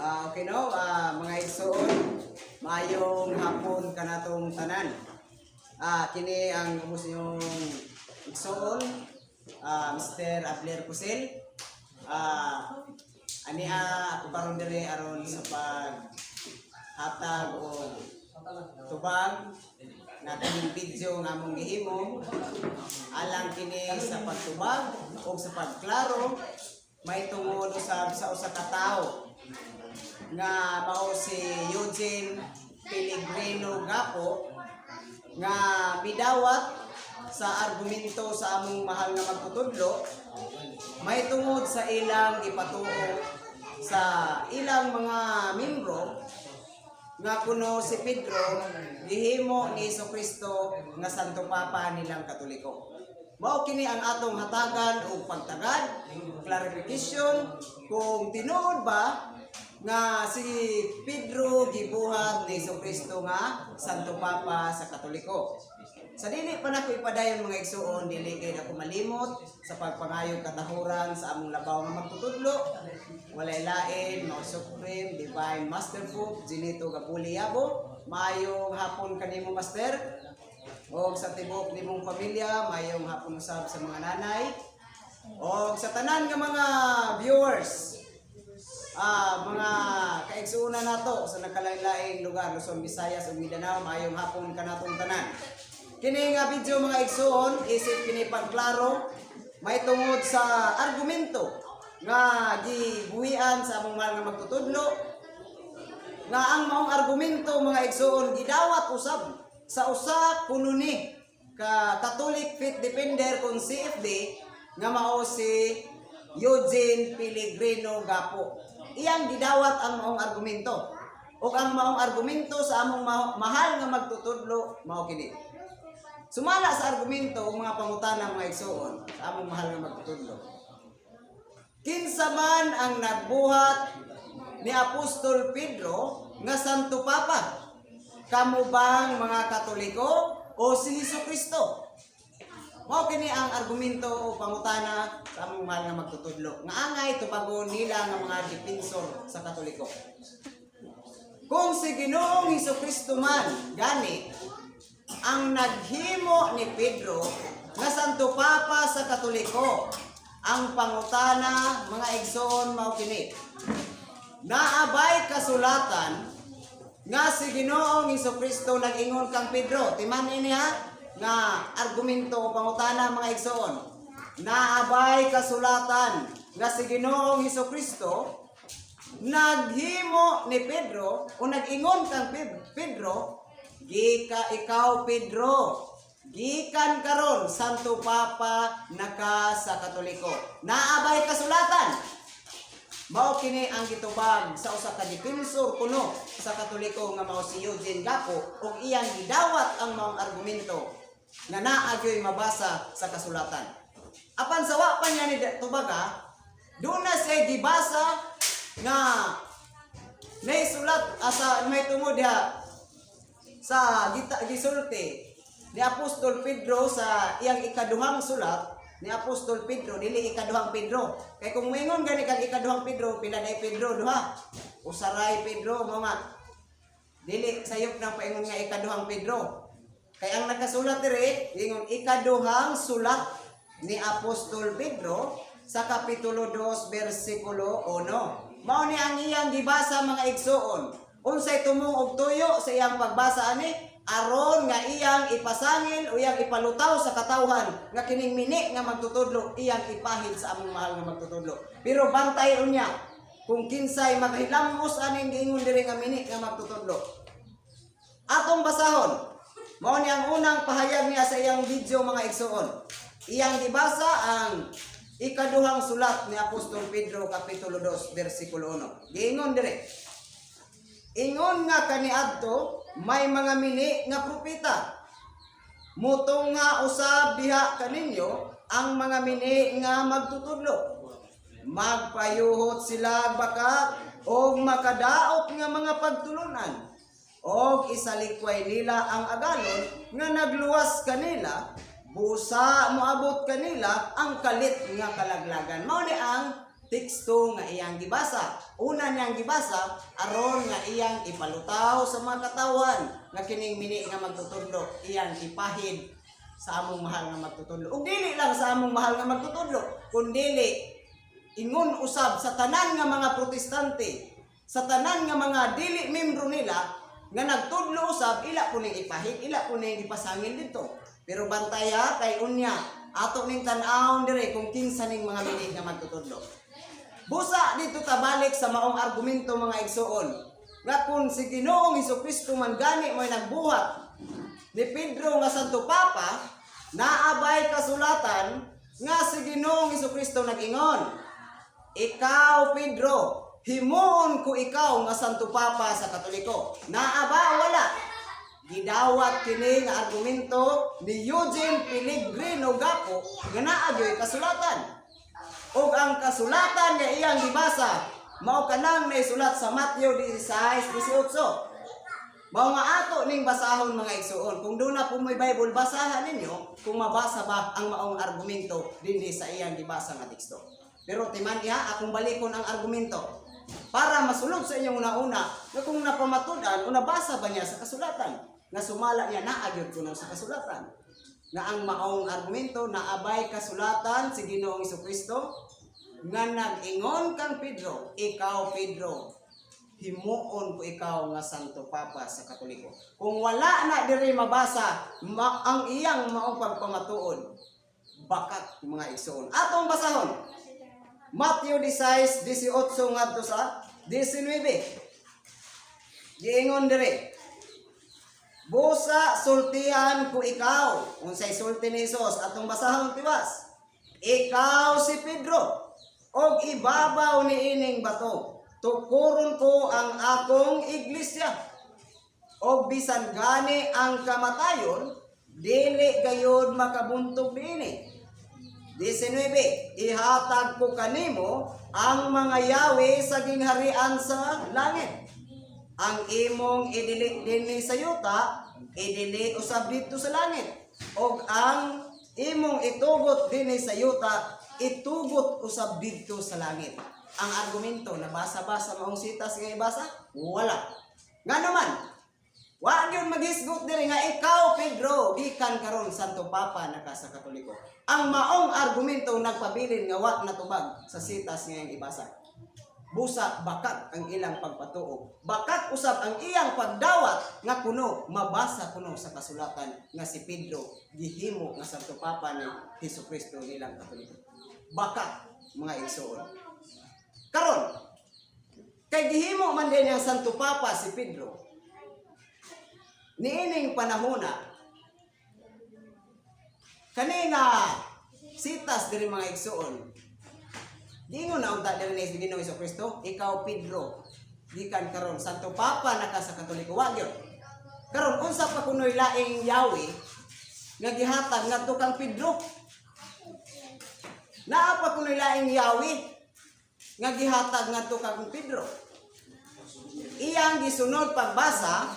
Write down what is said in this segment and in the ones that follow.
Okay no, mga igsoon, mayong hapon kanatong tanan. Kini ang ubos yung igsoon, Mr. Abler Pusel. Ako karon diri aron sa paghatag o tubag na kining video nga among gihimo alang kini sa pagtubag o sa pagklaro may tungod usab sa usa ka tawo nga mao si Eugene Pellegrino Gapo nga midawat sa argumento sa among mahal nga magtutudlo may tungod sa ilang ipatuo sa ilang mga membro nga kuno si Pedro gihimo ni Jesucristo nga Santo Papa nilang Katoliko. Mao kini ang atong hatagan og pagtagad, clarification kung tinuod ba nga si Pedro gibuhat ni Jesucristo nga Santo Papa sa Katoliko. Sa dili pa nako ipadayon mga igsoon, dili kay ako malimot sa pagpangayog katahuran sa among labaw nga magtutudlo. Walay lain, mao Supreme Divine Master Pope Ginito Gapuli Yabo. Mayong hapon kanimo Master. O sa tibok nimong pamilya, mayong hapon usab sa mga nanay. O sa tanan nga mga viewers, mga kaigsuonan nato sa nakalain-laing lugar, Luzon, Visayas ug Mindanao, mayong hapon kanatong tanan. Kini nga video mga igsoon, isip kini pagklaro may tungod sa argumento nga gibuhian sa among mahal nga magtutudlo nga ang maong argumento mga igsoon gidawat usab sa usa kuno ni ka Catholic Faith Defender kon CFD nga mao si Eugene Pellegrino Gapo. Iyang gidawat ang maong argumento. Ug ang maong argumento sa among mahal nga magtutudlo mao kini. Sumala sa argumento ug mga pangutana mga igsoon sa among mahal nga magtutudlo. Kinsa man ang nagbuhat ni Apostol Pedro nga Santo Papa? Kamo bang mga Katoliko o si Jesucristo? Mao kini ang argumento o pangutana sa among mahal nga magtutudlo. Nga angay tubagon nila nga mga depensor sa Katoliko. Kung si Ginoong Jesucristo man gani ang naghimo ni Pedro nga Santo Papa sa Katoliko, ang pangutana mga igsoon mao kini. Naabay kasulatan nga si Ginoong Jesucristo nag-ingon kang Pedro, timan ini ha nga argumento o pangutana mga igsoon. Naabay kasulatan nga si Ginoong Jesucristo naghimo ni Pedro o nag-ingon kang Pedro, ikaw Pedro, gikan karon Santo Papa naka sa Katoliko. Naabay kasulatan. Mao kini ang gitubag sa usa ka depensor kuno sa Katoliko nga mao si Eugene Gapo ug iyang gidawat ang maong argumento nga naa gyoy mabasa sa kasulatan. Apan sa wa pa niya ni tubaga, doon na siya gibasa nga naisulat asa may tungod diha sa gisulti ni Apostol Pedro sa iyang ikaduhang sulat ni Apostol Pedro, dili ikaduhang Pedro. Kay kung moingon gani kag ikaduhang Pedro, pila day Pedro duha? Usaray Pedro mga. Dili sayop nang paingon nga ikaduhang Pedro. Kay ang nakasulat diri, ingon ikaduhang sulat ni Apostol Pedro sa kapitulo 2 bersikulo 1. Mao ni ang iyang gibasa mga igsoon. Unsay tumong og tuyo sa iyang pagbasa ani? Aron nga iyang ipasangil o iyang ipalutaw sa katawhan nga kining mini nga magtutudlo iyang ipahid sa among mahal nga magtutudlo. Pero bantay unya kung kinsay maghilamos aning giingon diri nga mini nga magtutudlo. Atong basahon. Mao ni ang unang pahayag niya sa iyang video mga igsoon. Iyang gibasa ang ikaduhang sulat ni Apostol Pedro kapitulo 2 bersikulo 1. Giingon diri. Ingon nga kaniadto may mga mini nga propeta. Mutong nga usab diha kaninyo ang mga mini nga magtutudlo. Magpayuhot sila baka og makadaot nga mga pagtulunan. Og isalikway nila ang agalon nga nagluwas kanila, busa moabot kanila ang kalit nga kalaglagan. Mao ni ang teksto nga iyang gibasa. Una niyang gibasa aron nga iyang ipalutaw sa mga katawan nga kining mini nga magtutudlo iyang ipahid sa among mahal nga magtutudlo. Ug dili lang sa among mahal nga magtutudlo, kundi ingon usab sa tanan nga mga protestante, sa tanan nga mga dili membro nila nga nagtudlo usab, ila po ning ipahid, ila po ning ipasangil dito. Pero bantaya kay unya ato ning tan-awon dire kung kinsa ning mga mini nga magtutudlo. Busa dito ta balik sa maong argumento mga igsoon nga kung si Ginoong Hesukristo man gani mo'y nagbuhat ni Pedro nga Santo Papa, naabay kasulatan nga si Ginoong Hesukristo nag-ingon, ikaw Pedro, himuon ko ikaw nga Santo Papa sa Katoliko. Naaba wala? Gidawat kini nga argumento ni Eugene Pellegrino Gapo nga naa gyoy kasulatan. Og ang kasulatan nga iyang gibasa mao kanang naisulat sa Mateo 16:18. Mao nga ato ning basahon mga igsoon. Kung doon na po may Bible, basahan ninyo kung mabasa ba ang maong argumento dinhi sa iyang gibasa nga teksto. Pero timan diha akong balikon ang argumento para masulod sa inyong una-una nga kung napamatud-an o nabasa ba niya sa kasulatan nga sumala niya naagyod kuno sa kasulatan nga ang maong argumento naabay kasulatan si Ginoong Hesukristo nga nag-ingon kang Pedro, ikaw Pedro, himuon ko ikaw nga Santo Papa sa Katoliko. Kung wala na diri mabasa ang iyang maong pagpamatuod, bakat mga igsoon. Atong basahon Mateo 16:18 ngadto sa 19. Giingon dire, busa sultihan ko ikaw. Unsay sulti ni Hesus? Atong basahon tiwas. Ikaw si Pedro, og ibabaw ni ining bato tukuron ko ang akong iglesia. Og bisan gani ang kamatayon, dili gayud makabuntog niini. 19. Ihatag ko kanimo ang mga yawi sa gingharian sa langit. Ang imong idili dinhi sa yuta, idili usab dito sa langit. Og ang imong itugot dinhi sa yuta, itugot usab dito sa langit. Ang argumento nabasa ba sa maong sitas nga ibasa? Wala. Nga naman, wa gyud maghisgot diri nga ikaw Pedro, gikan karon Santo Papa naka sa Katoliko. Ang maong argumento nagpabilin nga wa natubag sa sitas nga ibasa. Busa bakat ang ilang pagpatuo. Bakat usab ang iyang pagdawat nga kuno mabasa kuno sa kasulatan nga si Pedro gihimo nga Santo Papa ni Hesukristo nilang Katoliko. Bakat mga igsoon. Karon kay gihimo man din ang Santo Papa si Pedro. Niining panahona kani nga sitas diri mga igsoon. Gingon na unta diri ni Ginoong Hesukristo, ikaw Pedro, gikan karon Santo Papa naka sa Katoliko wa gyud. Karon unsa pa kunoy laing yawi nga gihatag ngadto kang Pedro? Naa pa kunoy laing yawi nga gihatag ngadto kang Pedro? Iyang gisunod pagbasa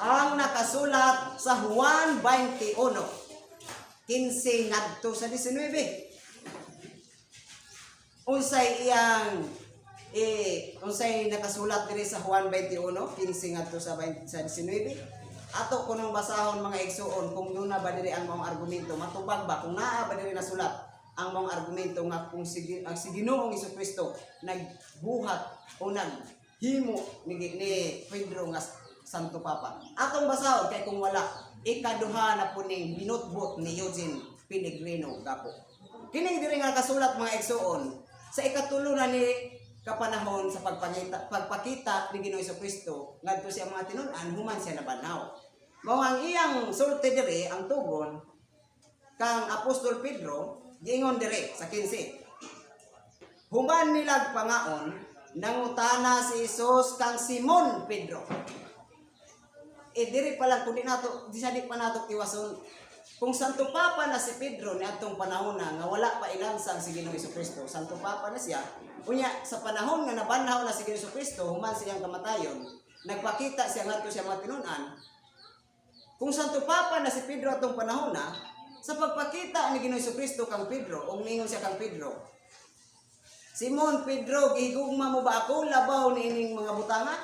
ang nakasulat sa Juan 21, 15 ngadto sa 19. Unsay iyang unsay nakasulat diri sa Juan 21, 15 ngadto sa 19. Ato kunong basahon mga igsoon kung doon na ba diri ang maong argumento, matubag ba kung naa ba diri nasulat ang maong argumento nga kung ang si Ginoong Hesukristo nagbuhat o naghimo ni Pedro nga Santo Papa. Atong basahon kay kung wala, ikaduha na po ning binutbot ni Eugene Pellegrino Gapo. Kining diri nga kasulat mga igsoon sa ikatulo na ni kapanahon sa pagpakita ni Ginoong Hesukristo ngadto siya mga tinun-an human siya nabanhaw. Mao ang iyang sulti diri ang tugon kang Apostol Pedro giingon diri sa 15. Human nilag pangaon nangutana si Hesus kang Simon Pedro. Diri pa lang kundi nato di pa nato tiwason kung Santo Papa na si Pedro ni atong panahon na nga wala pa ilansang si Ginoong Hesukristo, Santo Papa na siya. Unya sa panahon nga nabanhaw na si Ginoong Hesukristo human siyang kamatayon, nagpakita siya ngadto siya mga tinun-an. Kung Santo Papa na si Pedro atong panahon na, sa pagpakita ni Ginoong Hesukristo kang Pedro, o ningon siya kang Pedro, Simon Pedro, gihigugma mo ba ako labaw ni ining mga butanga?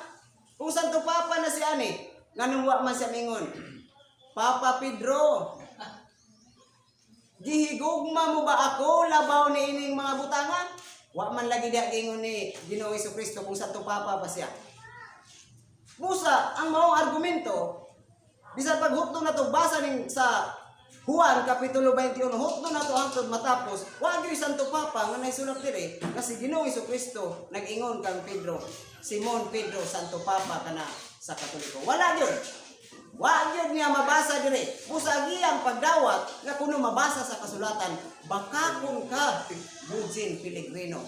Kung Santo Papa na si ani, nganong wa man siya mingon. Papa Pedro, gihigugma mo ba ako labaw ni ining mga butanga? Wa man lagi diha gingon ni Ginoong Jesucristo kung Santo Papa pa siya. Busa ang maong argumento bisan paghukto na to basa ning sa Juan kapitulo 21 hukto na to hangtod matapos wa gyud Santo Papa nga naisulat diri kasi Ginoong Jesucristo nag-ingon kang Pedro, Simon Pedro, Santo Papa kana sa Katoliko. Wala gyud. Wa gyud niya mabasa diri. Busa giyang pagdawat nga kuno mabasa sa kasulatan, bakakon ka Eugene Pellegrino.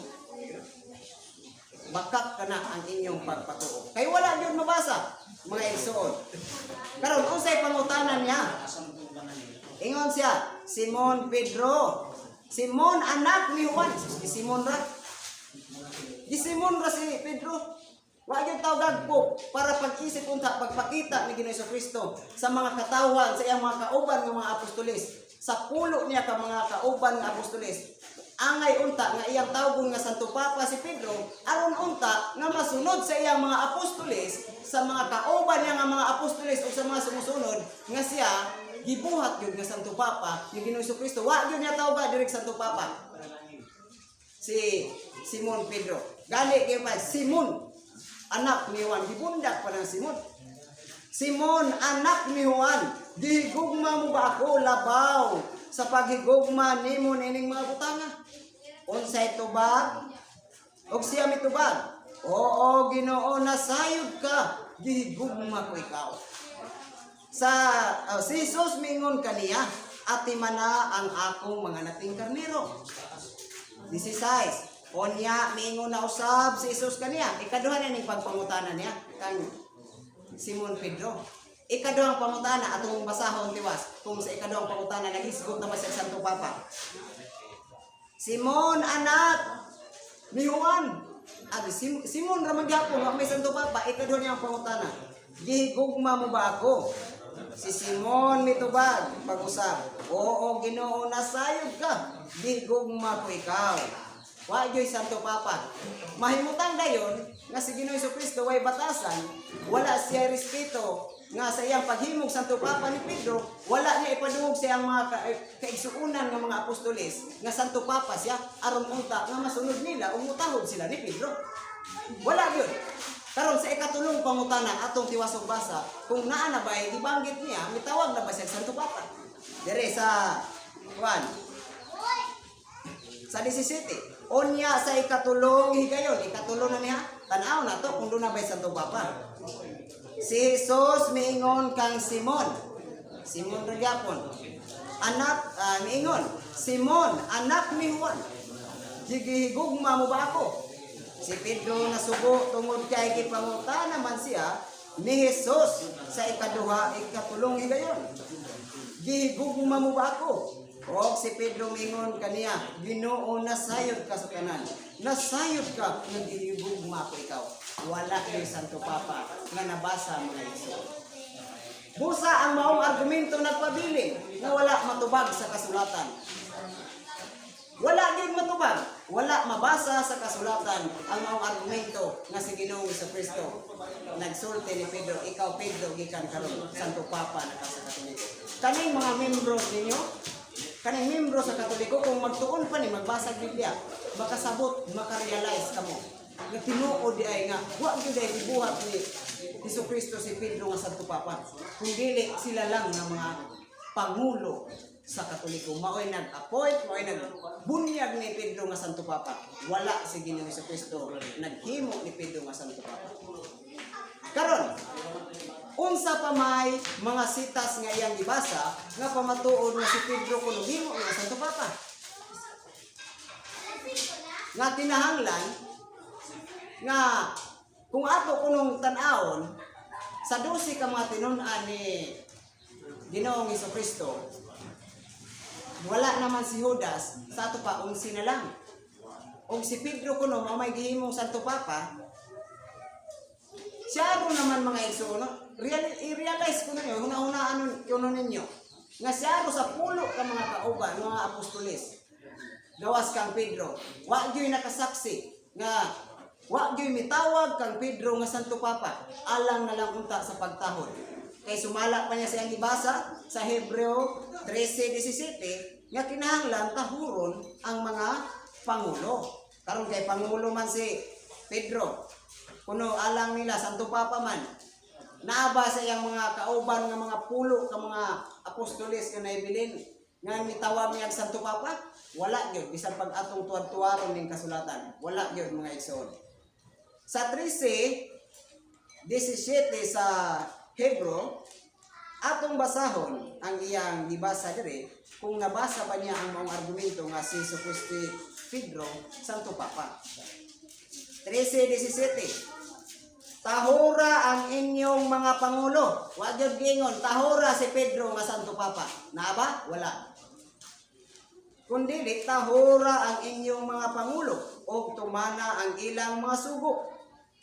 Bakak kana ang inyong pagpatuo. Kay wala gyud mabasa mga igsoon. Karon unsay pangutanan niya? Ingon siya, Simon Pedro, Simon anak ni Juan, Simon ra. Di Simon ra si Pedro. Wa gyud taw gagpo para pag-isip unta pagpakita ni Ginoong Jesucristo sa mga katawhan sa iyang mga kauban nga mga apostoles. Sa pulo niya ka mga kauban nga apostoles. Angay unta nga iyang tawgon nga Santo Papa si Pedro aron unta nga masunod sa iyang mga apostoles sa mga kauban niya nga mga apostoles o sa mga sumusunod nga siya gibuhat gyud nga Santo Papa ni Ginoong Jesucristo. Wa gyud niya tawga diri Santo Papa. Si Simon Pedro. Gali kay pa Simon anak ni Juan, gibundak pa ng Simon. Simon, anak ni Juan, gihigugma mo ba ako labaw sa paghigugma nimo nining mga butanga? Unsay tubag? Og siya mitubag. Oo, Ginoo, nasayod ka, gihigugma ko ikaw. Si Jesus mingon kaniya, ati mana ang akong mga nating karnero. 16. Onya mingon na usab si Jesus kaniya. Ikaduha na ning pagpangutanan niya kang Simon Pedro. Ikaduhang pangutana atong basahon tiwas. Kung sa ikaduhang pangutana nagisgot na ba sa Santo Papa? Simon anak ni Juan. Simon ra man gyapon wa may Santo Papa. Ikaduha niyang pangutana. Gihigugma mo ba ako? Si Simon mitubag pag-usab. Oo, Ginoo, nasayod ka. Gihigugma ko ikaw. Wa gyud Santo Papa. Mahimutang dayon nga si Ginoong Jesucristo way batasan, wala siya respeto nga sa iyang paghimog Santo Papa ni Pedro, wala niya ipadungog sa iyang mga kaigsuunan nga mga apostoles nga Santo Papa siya aron unta nga masunod nila ug mutahod sila ni Pedro. Wala gyud. Karon sa ikatulong pangutana atong tiwasog basa, kung naa na bay gibanggit niya, mitawag na ba siya Santo Papa? Dire sa Juan sa 17. Onya sa ikatulong higayon, ikatulong na niya, tanaw na to kung doon na ba'y Santo Papa. Si Jesus miingon kang Simon, Simon Ragyapon, anak, miingon, Simon, anak ni Juan, gigihigugma mo ba ako? Si Pedro nasugo tungod kay gipanguta naman siya ni Jesus sa ikatulong higayon. Gihigugma mo ba ako? O si Pedro mingon kaniya, Ginoo, nasayod ka sa tanan. Nasayod ka, nagihigugma ko ikaw. Wala kay Santo Papa nga nabasa mga iso. Busa ang maong argumento nagpabiling na wala matubag sa kasulatan. Wala gyud matubag, wala mabasa sa kasulatan ang maong argumento nga si Ginoong Jesucristo. Nagsulti ni Pedro, ikaw Pedro gikan karon Santo Papa nakasa Katoliko. Kaning mga membro ninyo, kaning membro sa Katoliko, kung magtuon pa ni magbasa Biblia, makasabot, makarealize kamo. Nga tinuod di ay nga, wa gyud ay gibuhat ni Jesucristo si Pedro nga Santo Papa. Kung dili sila lang nga mga pangulo sa Katoliko, maoy nag-appoint, maoy nagbunyag ni Pedro nga Santo Papa. Wala si Ginoong Jesucristo naghimo ni Pedro nga Santo Papa. Karon, unsa pa may mga sitas nga iyang gibasa nga pamatuod nga si Pedro kuno himo nga Santo Papa. Nga kinahanglan nga kung ato kunong tan-awon sa 12 ka mga tinun-an ni Ginoong Jesucristo, wala naman si Judas, sa ato pa 11 na lang. Og si Pedro kuno may gihimong Santo Papa, siya ro naman mga igsoon, i-realize ko ninyo, huna-hunaan kuno ninyo, nga siya ro sa pulo ka mga kauban, mga apostoles. gawas kang Pedro. Wa gyud nakasaksi nga wa gyud mitawag kang Pedro nga Santo Papa. Alang na lang unta sa pagtahod. Kay sumala pa niya siyang gibasa sa Hebreo 13:17 nga kinahanglan tahuron ang mga pangulo. Karon kay pangulo man si Pedro. Kuno alang nila Santo Papa man. Naaba sa iyang mga kauban nga mga pulo ka mga apostoles nga naibilin nga mitawag niya Santo Papa. Wala gyud bisan pag atong tuwad-tuwaron ning kasulatan. Wala gyud mga igsoon. Sa 13:17 sa Hebreo, atong basahon ang iyang gibasa dire kung nabasa ba niya ang mga argumento nga si Jesucristo Pedro Santo Papa. 13:17 tahura ang inyong mga pangulo. Wa gyud gingon tahura si Pedro nga Santo Papa. Naa ba? Wala. Kundi tahura ang inyong mga pangulo o tumana ang ilang mga sugo.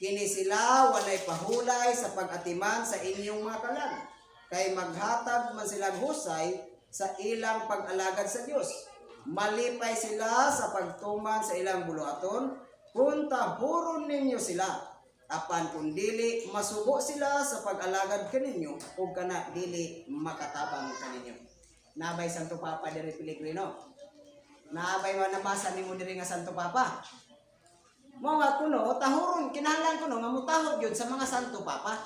Kini sila walay pahulay sa pag-atiman sa inyong mga kalan. Kay maghatag man sila husay sa ilang pag-alagad sa Dios. Malipay sila sa pagtuman sa ilang buluhaton kung tahuron ninyo sila. Apan kung dili masubo sila sa pag-alagad kaninyo o kana dili makatabang kaninyo. Nabay Santo Papa diri Pilipino. Nabay man nabasa nimo diri nga Santo Papa. Mo nga kuno tahuron kinahanglan kuno nga mutahod gyud sa mga Santo Papa.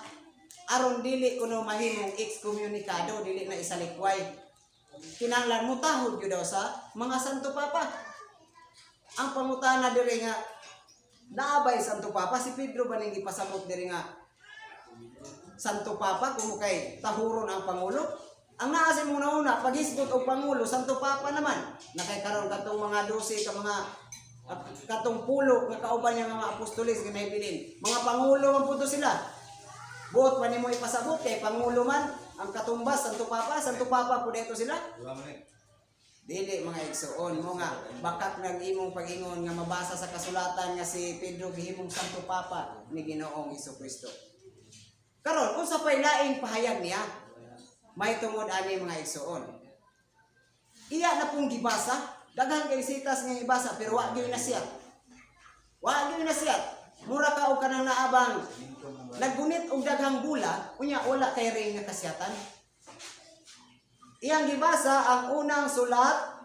Aron dili kuno mahimong excommunicado, dili na isalikway. Kinahanglan mutahod gyud daw sa mga Santo Papa. Ang pangutana diri nga naabay Santo Papa si Pedro ba ning ipasabot diri nga Santo Papa kung kay tahuron ang pangulo? Ang naa sa una paghisgot og pangulo Santo Papa naman. Nakay karon katong mga 12 ka mga katong pulo nga kauban niya mga apostoles nga naibilin. Mga pangulo man pud sila. Buot pa nimo ipasabot kay pangulo man ang katumbas Santo Papa pud ito sila. Dili mga igsoon mo nga bakak nag imong pag-ingon nga mabasa sa kasulatan nga si Pedro gihimong Santo Papa ni Ginoong Hesukristo. Karon unsa pay laing pahayag niya? May tungod ani mga igsoon. Iya na pong gibasa, daghan kay sitas nga ibasa pero wa gyud na siya. Wa gyud na siya. Mura ka og kanang naabang naggunit og daghang bula, unya wala kay ring nga kasyatan. Iyang gibasa ang unang sulat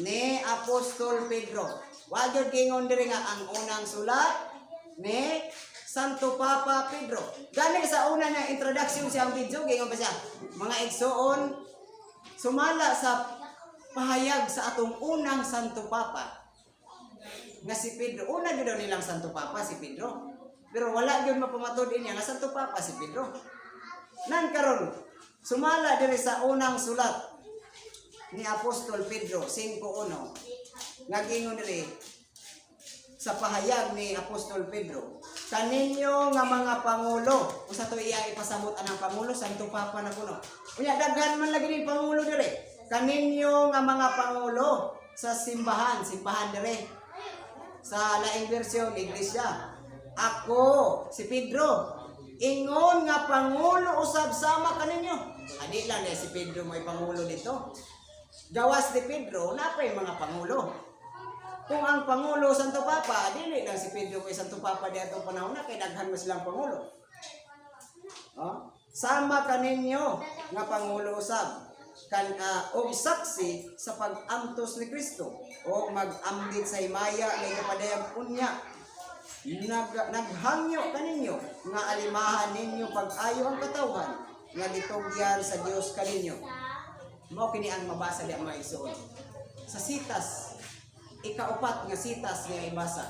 ni Apostol Pedro. Wa gyud gingon diri nga ang unang sulat ni Santo Papa Pedro. Gani sa una na introduction siyang video, gingon pa siya, mga igsoon, sumala sa pahayag sa atong unang Santo Papa nga si Pedro. Una gyud daw nilang Santo Papa si Pedro. Pero wala gyud mapamatod niya nga Santo Papa si Pedro. Nan karon sumala diri sa unang sulat ni Apostol Pedro 5:1 nga gingon diri sa pahayag ni Apostol Pedro, kaninyo nga mga pangulo, usa to iya ipasabot anang pangulo Santo Papa na kuno. Unya daghan man lagi ni pangulo diri. Kaninyo nga mga pangulo sa simbahan diri. Sa laing bersyon iglesia. Ako si Pedro ingon nga pangulo usab sama kaninyo. Ani lang si Pedro may pangulo dito. Gawas ni Pedro napay mga pangulo. Kung ang pangulo Santo Papa, dili lang si Pedro may Santo Papa di atong panahon na kay daghan mo silang pangulo. Sama kaninyo nga pangulo usab og saksi sa pag-amtos ni Kristo o mag-ambit sa himaya nga kapadayag unya. Naghangyo kaninyo nga alimahan ninyo pag-ayo ang katawhan nga gitugyan sa Dios kaninyo. Mao kini ang mabasa di mga igsoon. Sa sitas ikaupat nga sitas nga ibasa.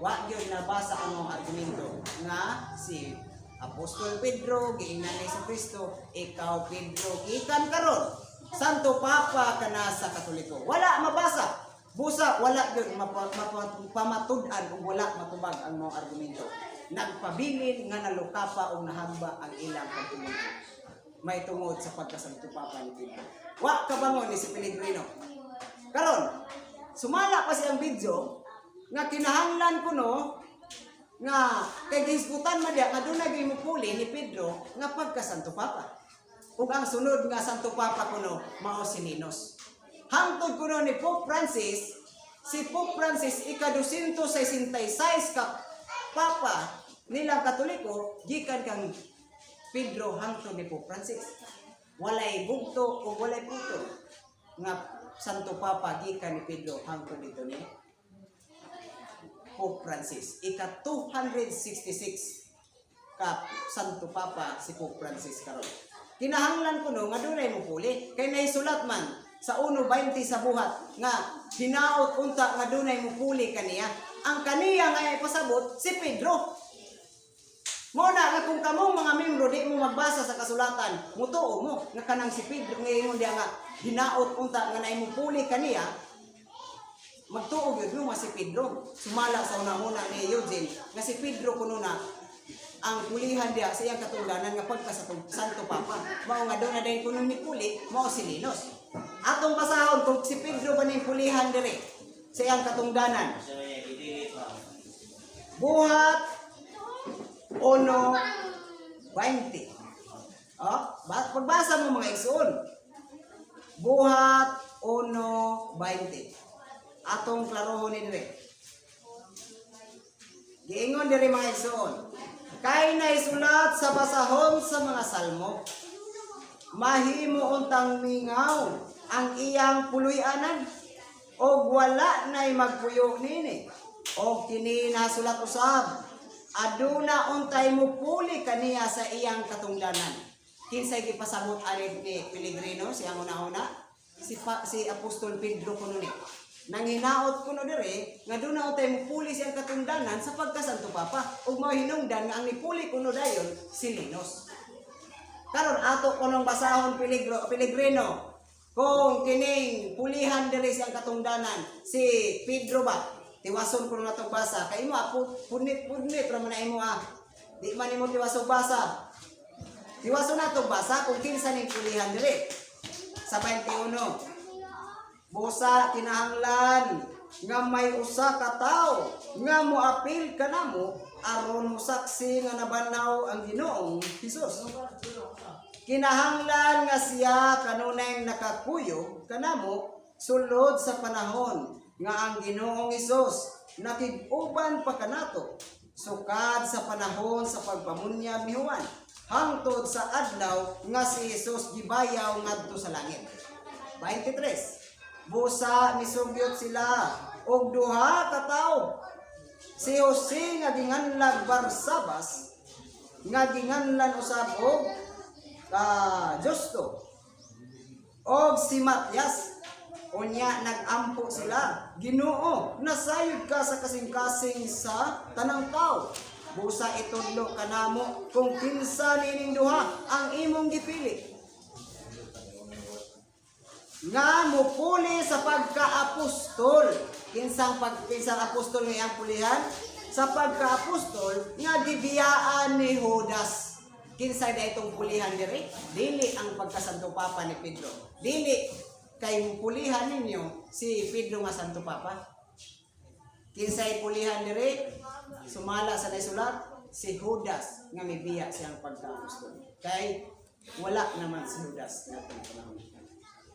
Wa gyud nabasa ang mga argumento nga si Apostol Pedro giingnan ni Kristo, ikaw Pedro gikan karon Santo Papa kana sa Katoliko. Wala mabasa. Busa wala gyud pamatud-an ug wala matubag ang mga argumento. Nagpabilin nga nalukapa o nahagba ang ilang pagtumungo. May tungod sa pagkasanto Papa ni Pedro. Wa kabangon ni si Pellegrino. Karon sumala pa siyang video nga kinahanglan kuno nga kay gisgutan man diya nga dunay gimupuli ni Pedro nga pagkasanto Papa. Ug ang sunod nga Santo Papa kuno mao si Ninos. Hangtod kuno ni Pope Francis si Pope Francis ika-266 ka papa nilang Katoliko gikan kang Pedro hangtod ni Pope Francis. Walay bugto o walay puto nga Santo Papa gikan ni Pedro hangtod dito ni Pope Francis. Ika-266 ka Santo Papa si Pope Francis karon. Kinahanglan ko no nga dunay mo puli kay naisulat man sa 1:20 sa buhat nga hinaot unta nga dunay mo puli kaniya. Ang kaniya nga ipasabot si Pedro. Muna nga kung kamong mga membro di mo magbasa sa kasulatan, mutuo mo nga kanang si Pedro ngayon diya nga hinaot unta nga naimo puli kaniya, magtuo gyud mo si Pedro. Sumala sa una-una ni Eugene nga si Pedro kuno na ang pulihan diya sa iyang katungdanan nga pagka sa Santo Papa. Mao nga doon na din kuno ni puli, mao si Linos. Atong basahon kung si Pedro ba ning pulihan dire sa iyang katungdanan. Buhat 1:20. Pagbasa mo mga igsoon. Buhat 1:20. Atong klarohon ni dire. Giingon dire mga igsoon. Kay naisulat sa basahon sa mga salmo. Mahimo untang mingaw ang iyang puloy-anan og wala nay magpuyo nini. Og kini nasulat usab. Aduna untay mo puli kaniya sa iyang katungdanan. Kinsay gipasabot ani ni Pellegrino siyang una-una si Apostol Pedro kuno ni. Nang hinaot kuno dire nga aduna untay mo puli siyang katungdanan sa pagkasanto Papa ug mao hinungdan nga ang nipuli kuno dayon si Linos. Karon ato kunong basahon Pellegrino kung kining pulihan dire siyang katungdanan si Pedro ba tiwason ko na itong basa. Kaya mo, punit ra man na imo di man imo tiwasong basa. Tiwason na itong basa kung kinsa ning pulihan dire. Sa 21. Busa kinahanglan nga may usa ka tawo nga moapil kanamo aron mosaksi nga nabanaw ang Ginoong Hesus. Kinahanglan nga siya kanunay nakakuyo kanamo sulod sa panahon nga ang Ginoong Hesus nakig-uban pa kanato sukad sa panahon sa pagpamunyag ni Juan hangtod sa adlaw nga si Hesus gibayaw ngadto sa langit. 23. Busa misugyot sila og duha ka tawo. Si Jose nga ginganlag Barsabas nga ginganlan usab og Justo og si Matias. Unya nagampo sila. Ginoo, nasayod ka sa kasing-kasing sa tanang tao. Busa itudlo kanamo kung kinsa nining duha ang imong gipili. Nga mupuli sa pagka-apostol. Kinsang apostol nga ang pulihan? Sa pagka-apostol nga gibiyaan ni Judas. Kinsa da itong pulihan diri? Dili ang pagkasanto Papa ni Pedro. Dili kay pulihan ninyo si Pedro nga Santo Papa. Kinsay pulihan dire sumala sa nasulat si Judas nga mibiya siyang pagka-apostol. Kay wala naman si Judas natong panahon.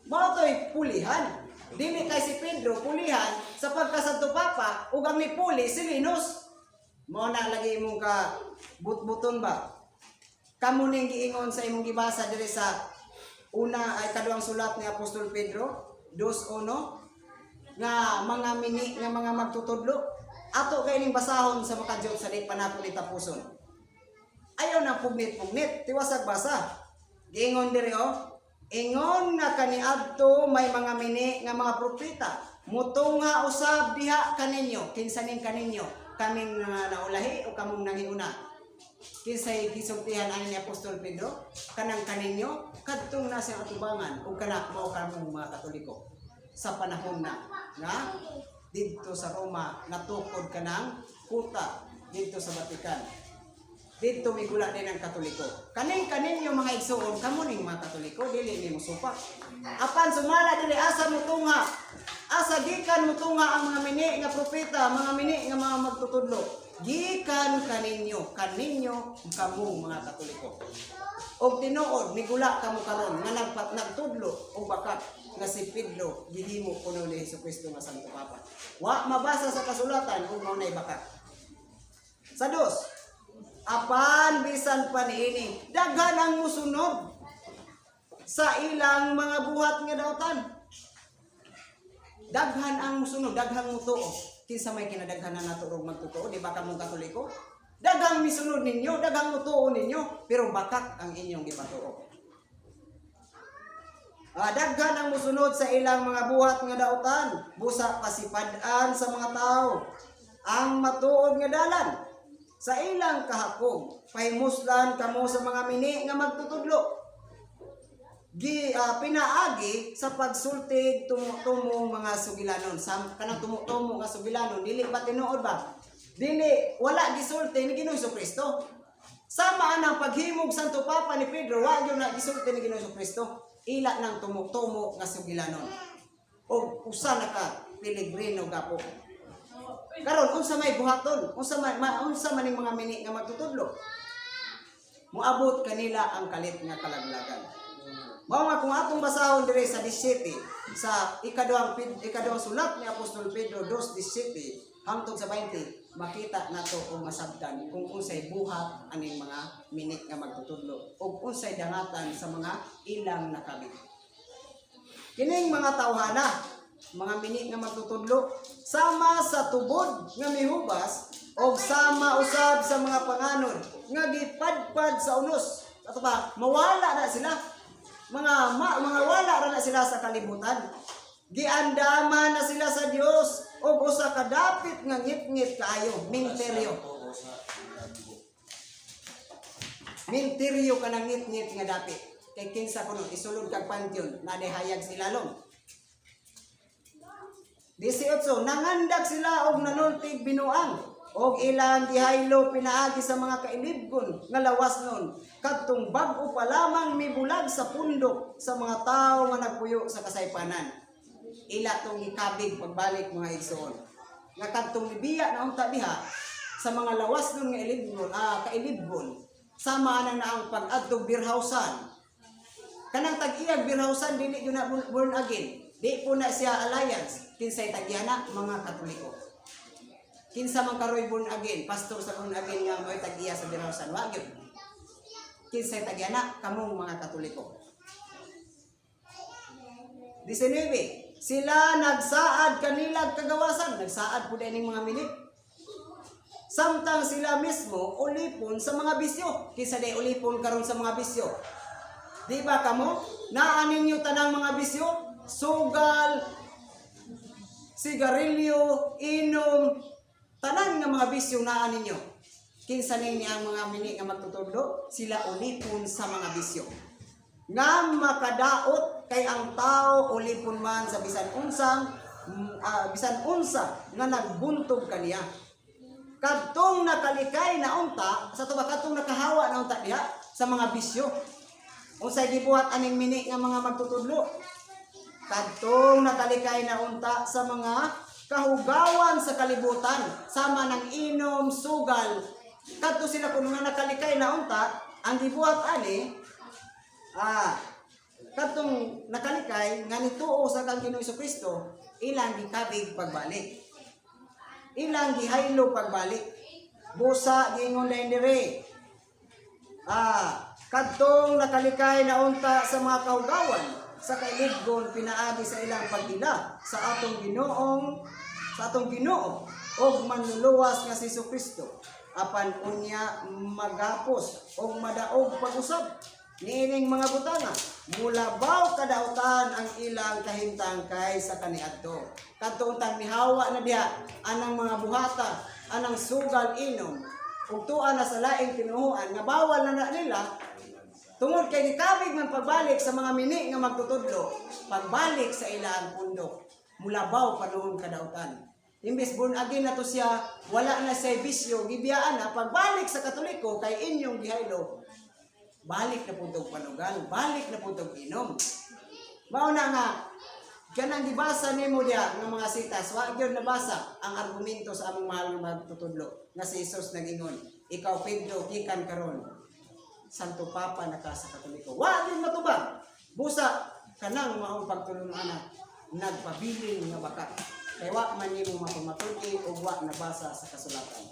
Mao toy pulihan. Dili kay si Pedro pulihan sa pagka-Santo Papa ug ang nipuli si Linos. Mao na lagi imong ka but-buton ba? Kamo ning giingon sa imong gibasa dire sa una ay kaduang sulat ni Apostol Pedro 2:1 nga mga mini nga mga magtutudlo ato kay ning basahon sa makadiyot sa di panako ni tapuson. Ayaw na pugnit-pugnit tiwasag basa. Giingon diri ingon nga kaniadto may mga mini nga mga propeta mutunga usab diha kaninyo. Kinsa ning kaninyo? Kaming naulahi o kamong nangiuna? Kinsay gisultihan ani ni Apostol Pedro kanang kaninyo kadtong nasa atubangan ug kana mao kamong mga Katoliko sa panahon na nga didto sa Roma natukod kanang kuta didto sa Vatican didto migula din ang Katoliko kaninyo mga igsoon kamo ning mga Katoliko dili nimo supak apan sumala dili asa mutunga asa gikan mutunga ang mga mini nga propeta mga mini nga mga magtutudlo gikan kaninyo kamong mga Katoliko. Og tinuod migula kamo karon nga nagtudlo og bakat nga si Pedro gihimo kuno ni Hesukristo nga Santo Papa. Wa mabasa sa kasulatan kung mao nay bakat. Sa dos, apan bisan pa niini, daghan ang musunod sa ilang mga buhat nga dautan. Daghan ang musunod, daghang mutuo. Kinsa may kinadaghanan nato og magtutuo, di ba kamong Katoliko? Daghang misunod ninyo, daghang mutuo ninyo, pero bakat ang inyong gipatuo. Daghan ang musunod sa ilang mga buhat nga dautan, busa pasipad-an sa mga tao. Ang matuod nga dalan sa ilang kahakog, pahimuslan kamo sa mga mini nga magtutudlo. Pinaagi sa pagsultig tumong mga sugilanon. Kanang tumutumo nga sugilanon, dili ba tinuod ba? Dili, wala gisulti ni Ginoong Kristo. Sama ang paghimog Santo Papa ni Pedro, wa gyud na gisulti ni Ginoong Kristo. Ila nang tumutumo nga sugilanon. O usa na ka Piligrino gapo. Karon unsa may buhaton? Unsa maning mga mini nga magtutudlo? Moabot kanila ang kalit nga kalaglagan. Mao nga kung atong basahon dire sa 17 sa ikaduhang sulat ni Apostol Pedro 2:17 hangtod sa 20, makita nato og masabtan kung unsay buhat aning mga minit nga magtutudlo ug unsay dangatan sa mga ilang nakabit. Kining mga tawhana, mga minit nga magtutudlo, sama sa tubod nga mihubas o sama usab sa mga panganod nga gipadpad sa unos. Ato ba, mawala na sila. Mga wala ra na sila sa kalibutan. Giandaman na sila sa Dios o usa ka dapit nga ngit-ngit kaayo, minteryo. Minteryo ka na ngit-ngit nga dapit. Kay kinsa kuno isulod kag pantyon na dehayag sila long. 18, nangandag sila og nanultig binuang og ilang gihaylo pinaagi sa mga kailibgon nga lawas nun kadtong bag-o pa lamang mibulag sa pundok sa mga tawo nga nagpuyo sa kasaypanan. Ila tong gikabig pagbalik mga igsoon nga kadtong nibiya na unta diha sa mga lawas nun nga kailibgon sama na ang pag-adtog birhausan. Kanang tag-iyag birhausan dili yun na born again, di po na siya alliance. Kinsay tag-iyana mga Katoliko. Kinsa man karoy born again, pastor sa born again nga mo'y tag-iya sa birhausan, wa gyud. Kinsay tag-iyana kamong mga Katoliko. 19, sila nagsaad kanilang kagawasan, nagsaad po din mga minit. Samtang sila mismo ulipon sa mga bisyo. Kinsa day ulipon karon sa mga bisyo? Di ba kamo? Naa ninyo tanang mga bisyo? Sugal, sigarilyo, inom, tanan nga mga bisyo naa ninyo. Kinsa ninyo ang mga mini nga magtutudlo? Sila ulipon sa mga bisyo. Nga makadaot kay ang tao ulipon man sa bisan unsa nga nagbuntog kaniya. Kadtong nakalikay na unta, sa tuba kadtong nakahawa na unta diha sa mga bisyo. Unsay gibuhat aning mini nga mga magtutudlo? Kadtong nakalikay na unta sa mga kahugawan sa kalibutan, sama ng inom, sugal. Kadto sila kuno nga nakalikay na unta, ang gibuhat ani kadtong nakalikay nga nituo sa kang Ginoong Kristo, ilang gikabig pagbalik. Ilang gihaylo pagbalik. Busa giingon dayon dire. Kadtong nakalikay na unta sa mga kahugawan sa kailibgon pinaagi sa ilang pagdila sa atong Ginoo og manluluwas nga si Kristo. Apan unya magapos og madaog pag-usab niining mga butanga, mulabaw kadautan ang ilang kahimtangkay sa kaniadto. Kadtong mihawa na diha anang mga buhata, anang sugal inom, ug tuan na sa laing tinuhuan nga bawal na nila tungod kay gikabig man pagbalik sa mga mini nga magtutudlo, pagbalik sa ilang pundok, mulabaw panuhon kadautan. Imbes born again na to siya, wala na sa bisyo, gibiyaan na pagbalik sa Katoliko kay inyong gihaylo. Balik na puntog panugal, balik na puntog inom. Mao na nga, kanang gibasa nimo diya ng mga sitas, wa gyud nabasa ang argumento sa among mahal nga magtutudlo nga si Jesus nagingon, ikaw Pedro gikan karon Santo Papa na ka sa Katoliko. Wa gyud matubag. Busa kanang maong pagtulungan nagpabiling nga bakat. kay wa man nimo mapamatulti ug wa nabasa sa kasulatan.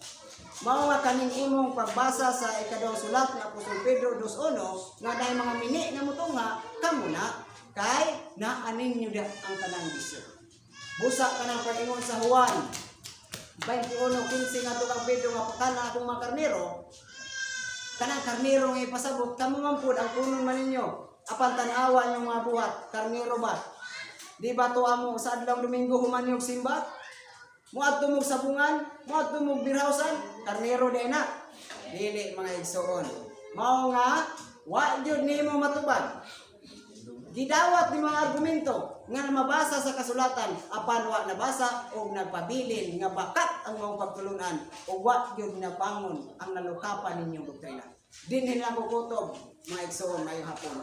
Mao nga kaning imong pagbasa sa ikadawang sulat ni Apostol Pedro 2:1 nga dahil mga mini nga mutunga kamo na kay naanin niyo da ang tanang bisyo. Busa ka ng paingon sa Juan 21:15 nga tukang Pedro nga pakana akong mga karnero, kanang karnero nga ipasabot kamo man pud ang punon man ninyo apan tan-awa yung mga buhat karnero ba. Di ba to amo sa adlaw Domingo human yung simba? Muadto mo sabungan, muadto mo birhausan, karnero din na. Dili mga igsoon. Mao nga wa jud nimo matubag. Gidawat ni mga argumento nga mabasa sa kasulatan apan wa nabasa og nagpabilin nga bakat ang mga pagtulunan ug wa jud nabangon ang nalukapan ninyong doktrina. Dinhin lang ko kutob mga igsoon mayong hapon.